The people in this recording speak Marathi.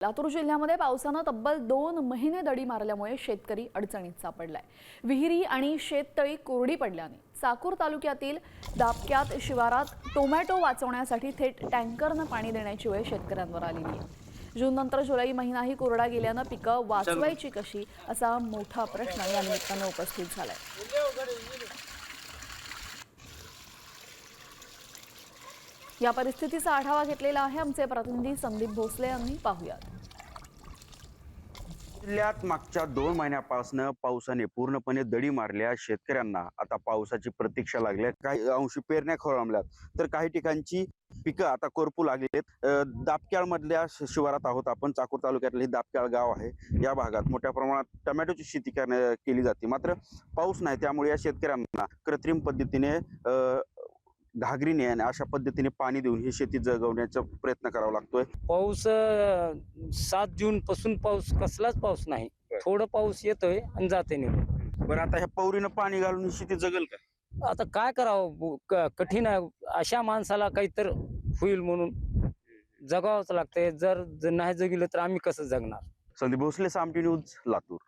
लातूर जिल्ह्यामध्ये पावसानं तब्बल 2 महिने दडी मारल्यामुळे शेतकरी अडचणीत सापडलाय। विहिरी आणि शेततळी कोरडी पडल्याने चाकूर तालुक्यातील दापक्यात शिवारात टोमॅटो वाचवण्यासाठी थेट टँकरनं पाणी देण्याची वेळ शेतकऱ्यांवर आलेली आहे। जून नंतर जुलै महिनाही कोरडा गेल्यानं पिकं वाचवायची कशी असा मोठा प्रश्न या निमित्तानं उपस्थित झालाय। या परिस्थितीचा आढावा घेतलेला आहे आमचे प्रतिनिधी संदीप भोसले यांनी। पाहूयात। जिल्ह्यात मागच्या 2 महिन्यापासून पावसाने पूर्णपणे दडी मारल्या शेतकऱ्यांना आता पावसाची प्रतीक्षा लागली आहे। काही अंशी पेरण्या खोळंबल्यात तर काही ठिकाणची पिकं आता कोरपू लागलेत। दापक्याळ मधल्या शिवारात आहोत आपण। चाकूर तालुक्यातले दापक्याळ गाव आहे। या भागात मोठ्या प्रमाणात टोमॅटोची शेती केली जाते, मात्र पाऊस नाही, त्यामुळे या शेतकऱ्यांना कृत्रिम पद्धतीने घागरीने आणि अशा पद्धतीने पाणी देऊन ही शेती जगवण्याचा प्रयत्न करावा लागतोय। पाऊस 7 जून पासून पाऊस कसलाच पाऊस नाही। थोडं पाऊस येतोय आणि जाते निघून। बरं, आता ह्या पौरीनं पाणी घालून ही शेती जगल का? आता काय करावं, कठीण आहे। अशा माणसाला काहीतरी होईल म्हणून जगावंच लागतंय। जर नाही जगिलं तर आम्ही कसं जगणार? संदीप भोसले, सामटी न्यूज, लातूर।